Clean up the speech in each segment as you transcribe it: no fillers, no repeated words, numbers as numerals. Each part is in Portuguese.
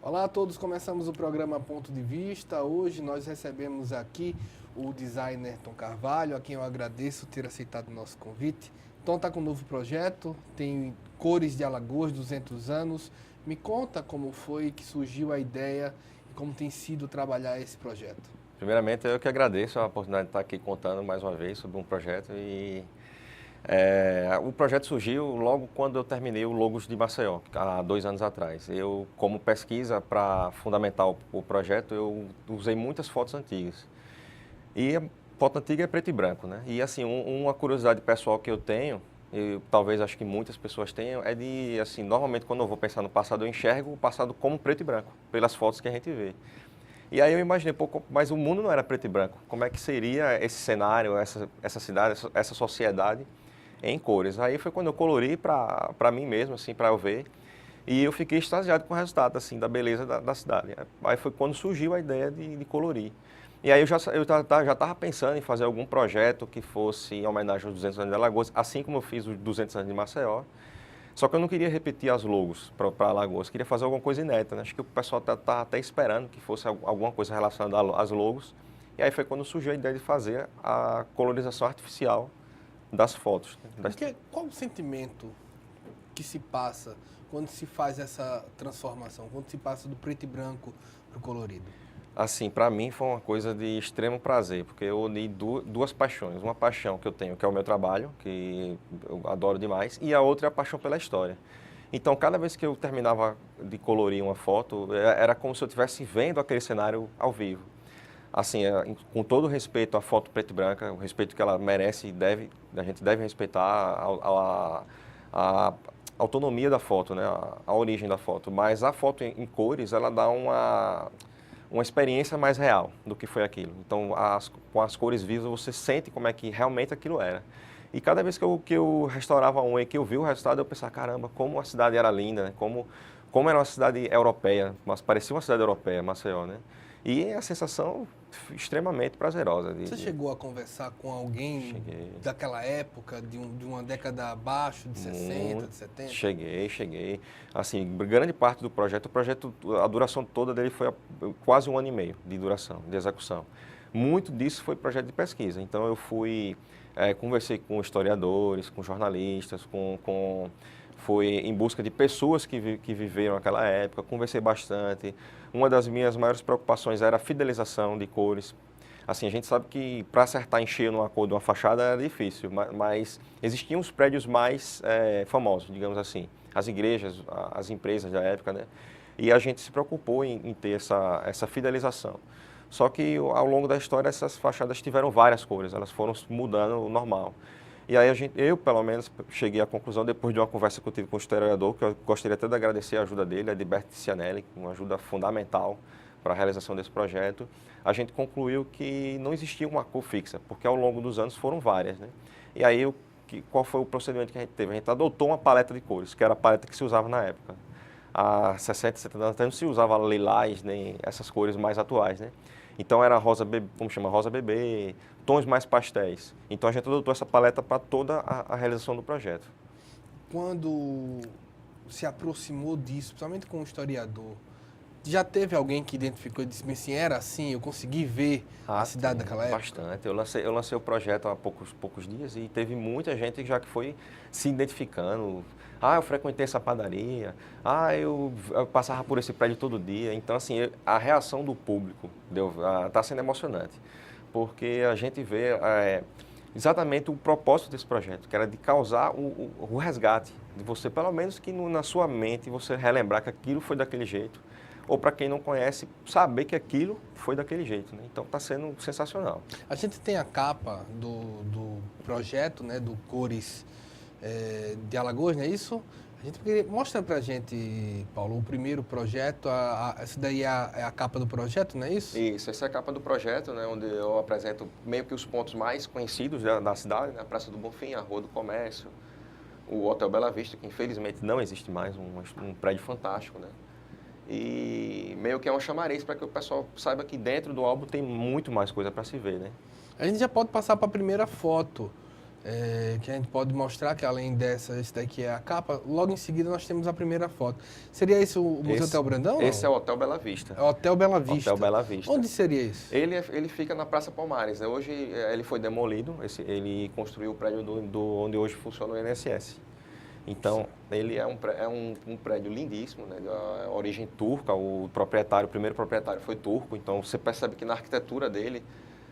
Olá a todos, começamos o programa Ponto de Vista. Hoje nós recebemos aqui o designer Tom Carvalho, a quem eu agradeço ter aceitado o nosso convite. Tom está com um novo projeto, tem Cores de Alagoas, 200 anos. Me conta como foi que surgiu a ideia e como tem sido trabalhar esse projeto. Primeiramente, eu que agradeço a oportunidade de estar aqui contando mais uma vez sobre um projeto o projeto surgiu logo quando eu terminei o Logos de Maceió, há 2 anos atrás. Eu, como pesquisa para fundamentar o projeto, eu usei muitas fotos antigas. E a foto antiga é preto e branco, né? E assim, uma curiosidade pessoal que eu tenho, e talvez acho que muitas pessoas tenham, é de, assim, normalmente quando eu vou pensar no passado, eu enxergo o passado como preto e branco, pelas fotos que a gente vê. E aí eu imaginei, pô, mas o mundo não era preto e branco. Como é que seria esse cenário, essa cidade, essa sociedade em cores? Aí foi quando eu colori para mim mesmo, assim, para eu ver. E eu fiquei extasiado com o resultado, assim, da beleza da cidade. Aí foi quando surgiu a ideia de colorir. E aí eu já estava pensando em fazer algum projeto que fosse em homenagem aos 200 anos de Alagoas, assim como eu fiz os 200 anos de Maceió. Só que eu não queria repetir as logos para Alagoas, queria fazer alguma coisa inédita, né? Acho que o pessoal tá até esperando que fosse alguma coisa relacionada às logos. E aí foi quando surgiu a ideia de fazer a colorização artificial das fotos, né? Qual o sentimento que se passa quando se faz essa transformação, quando se passa do preto e branco para o colorido? Assim, para mim foi uma coisa de extremo prazer, porque eu uni duas paixões. Uma paixão que eu tenho, que é o meu trabalho, que eu adoro demais, e a outra é a paixão pela história. Então, cada vez que eu terminava de colorir uma foto, era como se eu estivesse vendo aquele cenário ao vivo. Assim, com todo o respeito à foto preta e branca, o respeito que ela merece e a gente deve respeitar a autonomia da foto, né? A origem da foto. Mas a foto em cores, ela dá uma experiência mais real do que foi aquilo. Então, com as cores vivas, você sente como é que realmente aquilo era. E cada vez que eu restaurava um e que eu vi o resultado, eu pensava, caramba, como a cidade era linda, né? Como era uma cidade europeia, mas parecia uma cidade europeia, Maceió, né? E a sensação extremamente prazerosa. Você chegou a conversar com alguém Cheguei. daquela época, de uma década abaixo, de 60, de 70? Cheguei. Assim, grande parte do projeto, a duração toda dele foi quase 1 ano e meio de duração, de execução. Muito disso foi projeto de pesquisa. Então eu conversei com historiadores, com jornalistas, fui em busca de pessoas que viveram aquela época, conversei bastante. Uma das minhas maiores preocupações era a fidelização de cores. Assim, a gente sabe que para acertar em cheio numa cor de uma fachada era difícil, mas existiam os prédios mais famosos, digamos assim, as igrejas, as empresas da época, né? E a gente se preocupou em ter essa fidelização. Só que ao longo da história essas fachadas tiveram várias cores, elas foram mudando o normal. E aí eu pelo menos cheguei à conclusão, depois de uma conversa que eu tive com o historiador, que eu gostaria até de agradecer a ajuda dele, a Edberto Cianelli, uma ajuda fundamental para a realização desse projeto. A gente concluiu que não existia uma cor fixa, porque ao longo dos anos foram várias, né? E aí qual foi o procedimento que a gente teve? A gente adotou uma paleta de cores, que era a paleta que se usava na época. Há 60, 70 anos não se usava lilás, nem essas cores mais atuais, né? Então era rosa bebê, como chama, rosa bebê, tons mais pastéis. Então a gente adotou essa paleta para toda a realização do projeto. Quando se aproximou disso, principalmente com o historiador, já teve alguém que identificou e disse, mas assim, era assim, eu consegui ver a cidade daquela época? Bastante. Eu lancei o projeto há poucos dias e teve muita gente já que foi se identificando. Ah, eu frequentei essa padaria. Ah, eu passava por esse prédio todo dia. Então, assim, a reação do público está sendo emocionante. Porque a gente vê exatamente o propósito desse projeto, que era de causar o resgate. De você, pelo menos que na sua mente, você relembrar que aquilo foi daquele jeito. Ou para quem não conhece, saber que aquilo foi daquele jeito, né? Então está sendo sensacional. A gente tem a capa do projeto, né, do Cores de Alagoas, não é isso? Mostra pra gente, Paulo, o primeiro projeto, essa daí é a capa do projeto, não é isso? Isso, essa é a capa do projeto, né, onde eu apresento meio que os pontos mais conhecidos da cidade, né, a Praça do Bonfim, a Rua do Comércio, o Hotel Bela Vista, que infelizmente não existe mais, um prédio fantástico, né? E meio que é um chamariz para que o pessoal saiba que dentro do álbum tem muito mais coisa para se ver, né? A gente já pode passar para a primeira foto. que a gente pode mostrar que além dessa, esse daqui é a capa, logo em seguida nós temos a primeira foto. Seria esse o Museu Hotel Brandão? Esse é o Hotel Bela Vista. É o Hotel Bela Vista. Hotel Bela Vista. Onde seria isso? Ele fica na Praça Palmares, né? Hoje ele foi demolido, ele construiu o prédio onde hoje funciona o INSS. Então, ele é um prédio lindíssimo, né? De origem turca, o primeiro proprietário foi turco, então você percebe que na arquitetura dele,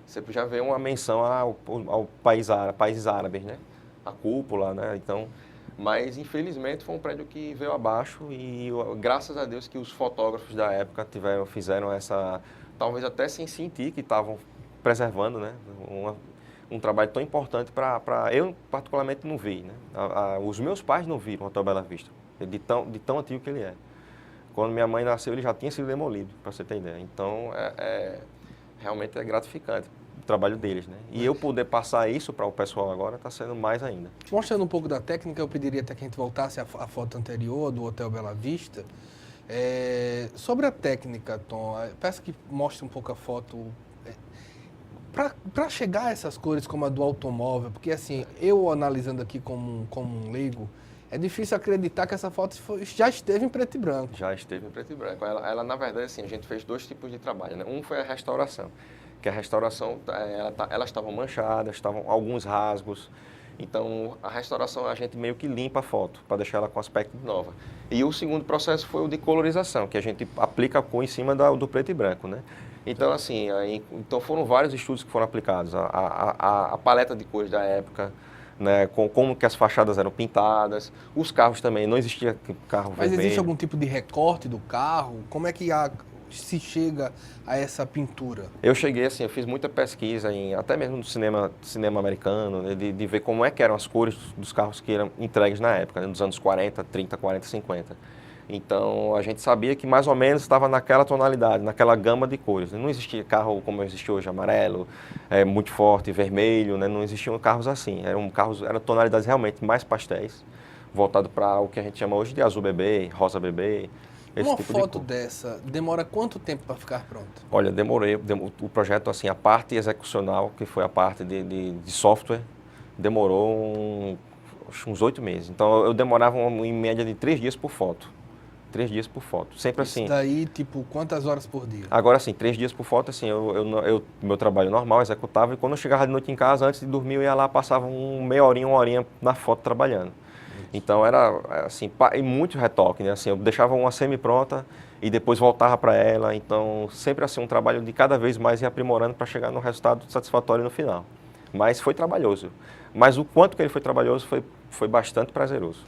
você já vê uma menção ao países árabes, né? A cúpula, né? Então, mas infelizmente foi um prédio que veio abaixo e graças a Deus que os fotógrafos da época fizeram essa, talvez até sem sentir que estavam preservando, né? Um trabalho tão importante para eu particularmente não vi, né? Os meus pais não viram o Hotel Bela Vista, de tão antigo que ele é. Quando minha mãe nasceu, ele já tinha sido demolido, para você ter ideia. Então, realmente é gratificante o trabalho deles, né? E eu poder passar isso para o pessoal agora está sendo mais ainda. Mostrando um pouco da técnica, eu pediria até que a gente voltasse à foto anterior do Hotel Bela Vista. Sobre a técnica, Tom, peço que mostre um pouco a foto. Para chegar a essas cores como a do automóvel, porque assim, eu analisando aqui como um leigo, é difícil acreditar que essa foto já esteve em preto e branco. Já esteve em preto e branco. Ela na verdade, assim, a gente fez 2 tipos de trabalho, né? Um foi a restauração, que a restauração, elas estavam manchadas, estavam alguns rasgos. Então, a restauração a gente meio que limpa a foto, para deixar ela com aspecto de nova. E o segundo processo foi o de colorização, que a gente aplica a cor em cima do preto e branco, né? Então, assim, então foram vários estudos que foram aplicados. A paleta de cores da época, né, como que as fachadas eram pintadas, os carros também, não existia carro vermelho. Mas existe algum tipo de recorte do carro? Como é que se chega a essa pintura? Eu cheguei assim, eu fiz muita pesquisa, até mesmo no cinema americano, né, de ver como é que eram as cores dos carros que eram entregues na época, né, nos anos 40, 30, 40, 50. Então, a gente sabia que mais ou menos estava naquela tonalidade, naquela gama de cores. Não existia carro como existe hoje, amarelo, muito forte, vermelho, né? Não existiam carros assim. Eram tonalidades realmente mais pastéis, voltado para o que a gente chama hoje de azul bebê, rosa bebê. Uma foto dessa demora quanto tempo para ficar pronta? Olha, o projeto, assim, a parte execucional, que foi a parte de software, demorou uns 8 meses. Então, eu demorava em média de 3 dias por foto. 3 dias por foto. Sempre Isso assim. Daí, tipo, quantas horas por dia? Agora, assim, 3 dias por foto, assim, meu trabalho normal, executava, e quando eu chegava de noite em casa, antes de dormir, eu ia lá, passava meia horinha, uma horinha na foto trabalhando. Então, era, assim, e muito retoque, né? Assim, eu deixava uma semi-pronta e depois voltava para ela. Então, sempre assim, um trabalho de cada vez mais ir aprimorando para chegar no resultado satisfatório no final. Mas foi trabalhoso. Mas o quanto que ele foi trabalhoso foi bastante prazeroso.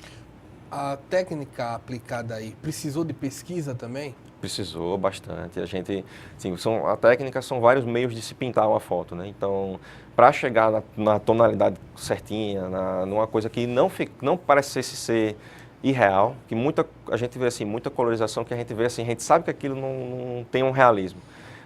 A técnica aplicada aí precisou de pesquisa também? Precisou bastante. A gente, sim, a técnica são vários meios de se pintar uma foto, né? Então, para chegar na tonalidade certinha, numa coisa que não parecesse ser irreal, que a gente vê assim, muita colorização que a gente vê assim, a gente sabe que aquilo não tem um realismo.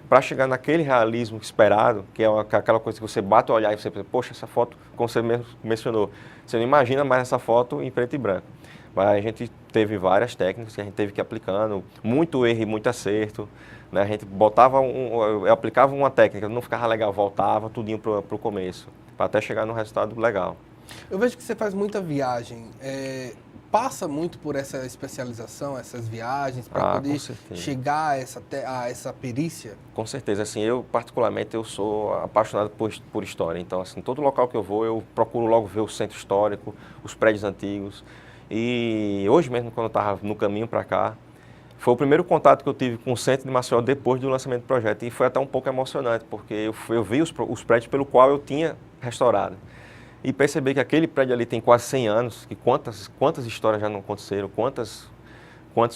Para chegar naquele realismo esperado, que é aquela coisa que você bate o olhar e você pensa, poxa, essa foto, como você mesmo mencionou, você não imagina mais essa foto em preto e branco. Mas a gente teve várias técnicas que a gente teve que ir aplicando, muito erro e muito acerto, né? A gente eu aplicava uma técnica, não ficava legal, voltava tudinho para o começo, para até chegar num resultado legal. Eu vejo que você faz muita viagem, passa muito por essa especialização, essas viagens, para poder chegar a essa perícia? Com certeza, assim, eu particularmente eu sou apaixonado por história, então assim, todo local que eu vou eu procuro logo ver o centro histórico, os prédios antigos. E hoje mesmo, quando eu estava no caminho para cá, foi o primeiro contato que eu tive com o centro de Maceió depois do lançamento do projeto. E foi até um pouco emocionante, porque eu vi os prédios pelo qual eu tinha restaurado. E percebi que aquele prédio ali tem quase 100 anos, que quantas histórias já não aconteceram, quantos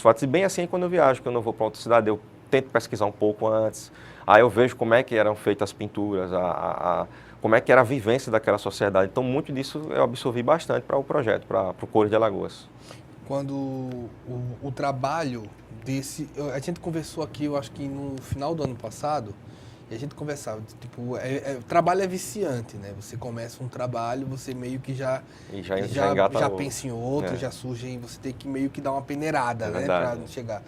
fatos. E bem assim, quando eu viajo, quando eu vou para outra cidade, eu tento pesquisar um pouco antes. Aí eu vejo como é que eram feitas as pinturas, como é que era a vivência daquela sociedade. Então, muito disso eu absorvi bastante para o projeto, para o Cores de Alagoas. Quando o trabalho desse... A gente conversou aqui, eu acho que no final do ano passado, e a gente conversava, tipo, o trabalho é viciante, né? Você começa um trabalho, você meio que já pensa em outro, já surge, e você tem que meio que dar uma peneirada, né? Para chegar.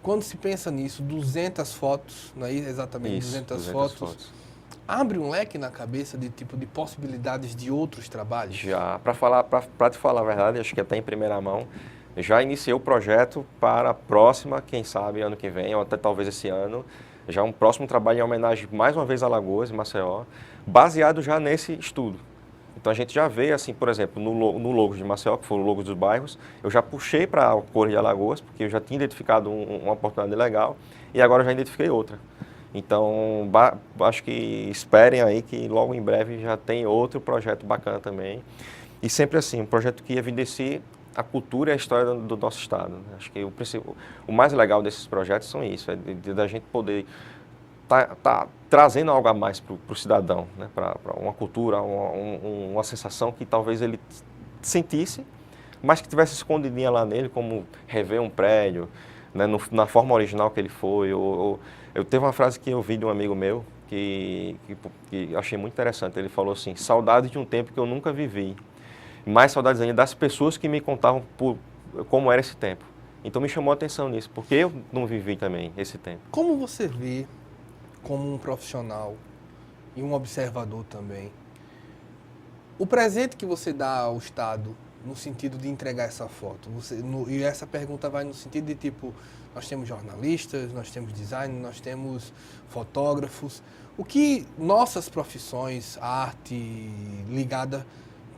Quando se pensa nisso, 200 fotos, não é exatamente? Isso, 200 fotos. abre um leque na cabeça de tipo de possibilidades de outros trabalhos? Já, para te falar a verdade, acho que até em primeira mão, já iniciei o projeto para a próxima, quem sabe, ano que vem, ou até talvez esse ano, já um próximo trabalho em homenagem, mais uma vez, a Alagoas, em Maceió, baseado já nesse estudo. Então, a gente já vê, assim, por exemplo, no logo de Maceió, que foi o logo dos bairros, eu já puxei para a cor de Alagoas, porque eu já tinha identificado uma oportunidade legal, e agora eu já identifiquei outra. Então, acho que esperem aí que logo em breve já tem outro projeto bacana também. E sempre assim, um projeto que evidencie a cultura e a história do nosso estado, né? Acho que o mais legal desses projetos são isso, é da gente poder tá trazendo algo a mais para o cidadão, né? Para uma cultura, uma sensação que talvez ele sentisse, mas que tivesse escondidinha lá nele, como rever um prédio, né? Na forma original que ele foi. Eu teve uma frase que eu vi de um amigo meu que achei muito interessante. Ele falou assim: saudades de um tempo que eu nunca vivi. Mais saudades ainda das pessoas que me contavam como era esse tempo. Então me chamou a atenção nisso, porque eu não vivi também esse tempo. Como você vê, como um profissional e um observador também, o presente que você dá ao Estado no sentido de entregar essa foto? E essa pergunta vai no sentido de tipo, nós temos jornalistas, nós temos design, nós temos fotógrafos. O que nossas profissões, arte ligada,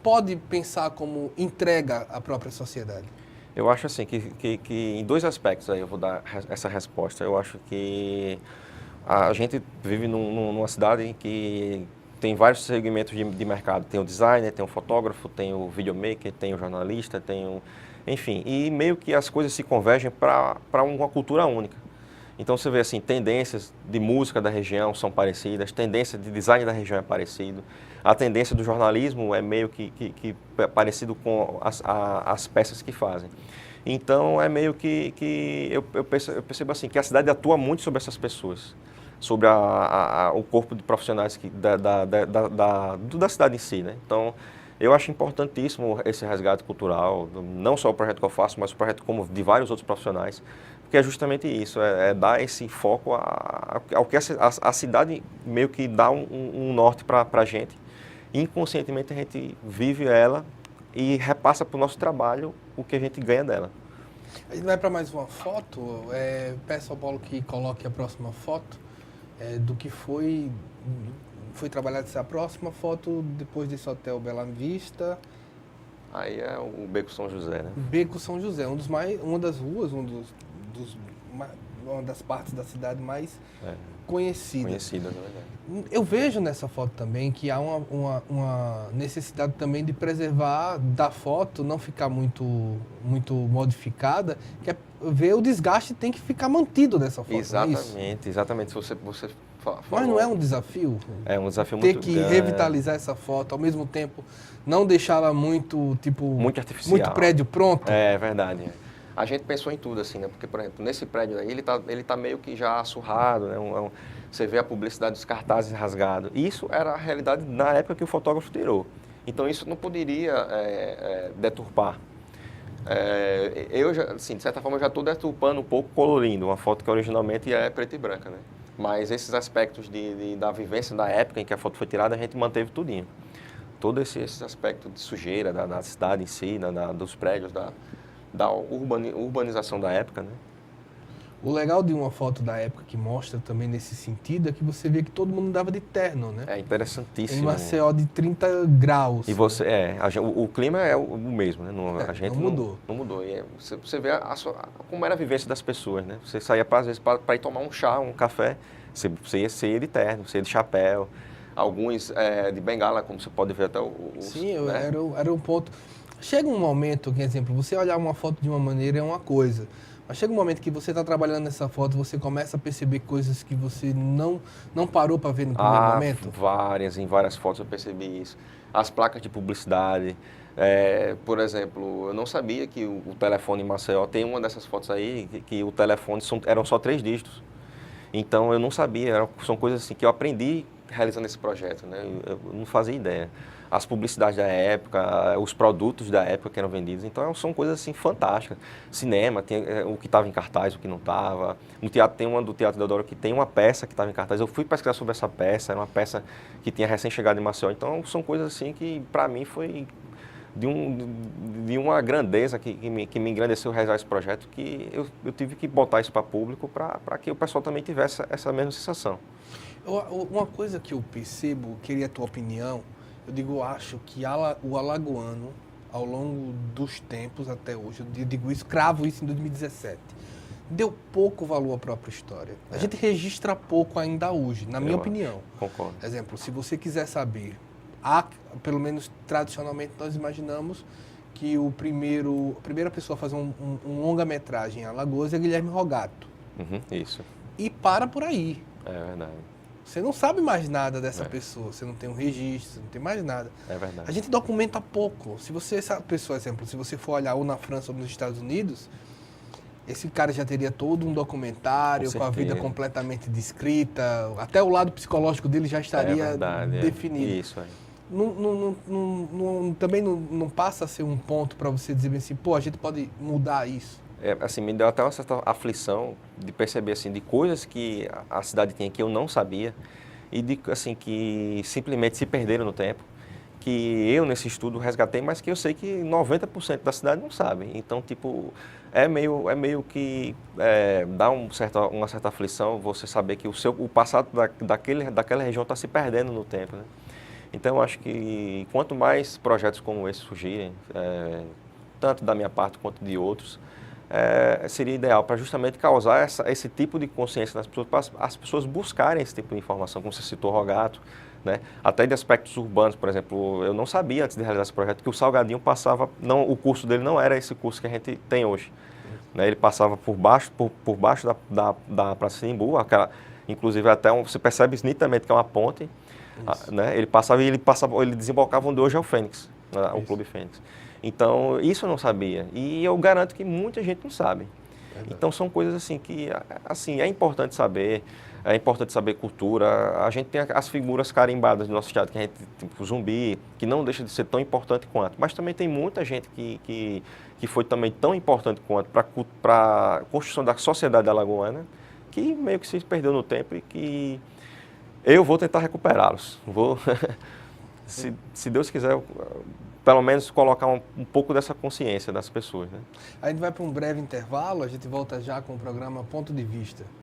pode pensar como entrega à própria sociedade? Eu acho assim que em dois aspectos aí eu vou dar essa resposta. Eu acho que a gente vive numa cidade em que tem vários segmentos de mercado. Tem o designer, tem o fotógrafo, tem o videomaker, tem o jornalista, enfim, e meio que as coisas se convergem para uma cultura única. Então você vê assim, tendências de música da região são parecidas, tendência de design da região é parecido, a tendência do jornalismo é meio que parecido com as peças que fazem. Então é meio que eu percebo assim, que a cidade atua muito sobre essas pessoas, sobre o corpo de profissionais da cidade em si, né? Então eu acho importantíssimo esse resgate cultural, não só o projeto que eu faço, mas o projeto como de vários outros profissionais, porque é justamente isso, é dar esse foco ao que a cidade meio que dá um norte para a gente. Inconscientemente a gente vive ela e repassa para o nosso trabalho o que a gente ganha dela. A gente vai para mais uma foto. Peço ao Paulo que coloque a próxima foto do que foi trabalhada essa próxima foto depois desse hotel Bela Vista. Aí é o Beco São José, né? Beco São José, uma das ruas, uma das partes da cidade mais conhecidas. Conhecida, na verdade. Eu vejo nessa foto também que há uma necessidade também de preservar da foto, não ficar muito modificada, que é ver o desgaste tem que ficar mantido dessa foto. Exatamente, exatamente. Se você falou, mas não é um desafio? É um desafio muito grande. Ter que revitalizar essa foto, ao mesmo tempo não deixá-la muito, muito artificial. Muito prédio pronto? É verdade. A gente pensou em tudo, assim, né? Porque, por exemplo, nesse prédio aí, ele tá meio que já surrado, né? Você vê a publicidade dos cartazes rasgados. Isso era a realidade na época que o fotógrafo tirou. Então, isso não poderia deturpar. Eu, já, assim, de certa forma, já estou deturpando um pouco, colorindo uma foto que originalmente é preta e branca, né? Mas esses aspectos da vivência da época em que a foto foi tirada, a gente manteve tudinho. Todo esse aspecto de sujeira da cidade em si, dos prédios, da urbanização da época, né? O legal de uma foto da época que mostra também nesse sentido é que você vê que todo mundo andava de terno, né? É interessantíssimo. Em Maceió de 30 graus. E o clima é o mesmo, né? A gente não mudou. Não mudou. E você vê como era a vivência das pessoas, né? Você saía, às vezes, para ir tomar um chá, um café, você ia de terno, você ia de chapéu, alguns de bengala, como você pode ver até Sim, né? era um ponto. Chega um momento, por exemplo, você olhar uma foto de uma maneira é uma coisa, mas chega um momento que você está trabalhando nessa foto, você começa a perceber coisas que você não parou para ver no primeiro momento? Em várias fotos eu percebi isso. As placas de publicidade, por exemplo, eu não sabia que o telefone em Maceió, tem uma dessas fotos aí, que o telefone eram só 3 dígitos. Então eu não sabia, são coisas assim que eu aprendi realizando esse projeto, né? Eu não fazia ideia. As publicidades da época, os produtos da época que eram vendidos, então são coisas assim fantásticas. Cinema, o que estava em cartaz, o que não estava. No teatro, tem uma do Teatro Deodoro que tem uma peça que estava em cartaz. Eu fui pesquisar sobre essa peça, era uma peça que tinha recém-chegado em Maceió. Então são coisas assim que para mim foi de uma grandeza que me engrandeceu realizar esse projeto, que eu tive que botar isso para público para que o pessoal também tivesse essa mesma sensação. Uma coisa que eu percebo, queria a tua opinião, eu acho que o alagoano, ao longo dos tempos até hoje, eu digo isso, cravo isso em 2017, deu pouco valor à própria história. A gente registra pouco ainda hoje, na minha opinião. Concordo. Exemplo, se você quiser saber, pelo menos tradicionalmente nós imaginamos que a primeira pessoa a fazer um longa-metragem em Alagoas é Guilherme Rogato. Isso. E para por aí. É verdade. Você não sabe mais nada dessa pessoa, você não tem um registro, você não tem mais nada. É verdade. A gente documenta pouco. Se você, essa pessoa, exemplo, se você for olhar ou na França ou nos Estados Unidos, esse cara já teria todo um documentário com a vida completamente descrita, até o lado psicológico dele já estaria definido. Isso aí. Também não passa a ser um ponto para você dizer assim, pô, a gente pode mudar isso. Assim, me deu até uma certa aflição de perceber, assim, de coisas que a cidade tinha que eu não sabia e de, assim, que simplesmente se perderam no tempo, que eu, nesse estudo, resgatei, mas que eu sei que 90% da cidade não sabe. Então, tipo, é meio que dá uma certa aflição você saber que o passado daquela região está se perdendo no tempo, né? Então, eu acho que quanto mais projetos como esse surgirem, tanto da minha parte quanto de outros, seria ideal para justamente causar esse tipo de consciência nas pessoas, para as pessoas buscarem esse tipo de informação, como você citou, Rogato, né? Até de aspectos urbanos, por exemplo, eu não sabia antes de realizar esse projeto que o Salgadinho passava, o curso dele não era esse curso que a gente tem hoje, né? Ele passava por baixo da Praça Sinimbu, inclusive até você percebe nitidamente que é uma ponte, né? Ele desembocava onde hoje é o Fênix, né? O Clube Fênix. Então, isso eu não sabia. E eu garanto que muita gente não sabe. Então, são coisas assim que, assim, é importante saber cultura. A gente tem as figuras carimbadas do nosso teatro, que a gente, tipo Zumbi, que não deixa de ser tão importante quanto. Mas também tem muita gente que foi também tão importante quanto para a construção da sociedade alagoana, que meio que se perdeu no tempo e que eu vou tentar recuperá-los. Se Deus quiser, pelo menos colocar um pouco dessa consciência das pessoas, né? A gente vai para um breve intervalo, a gente volta já com o programa Ponto de Vista.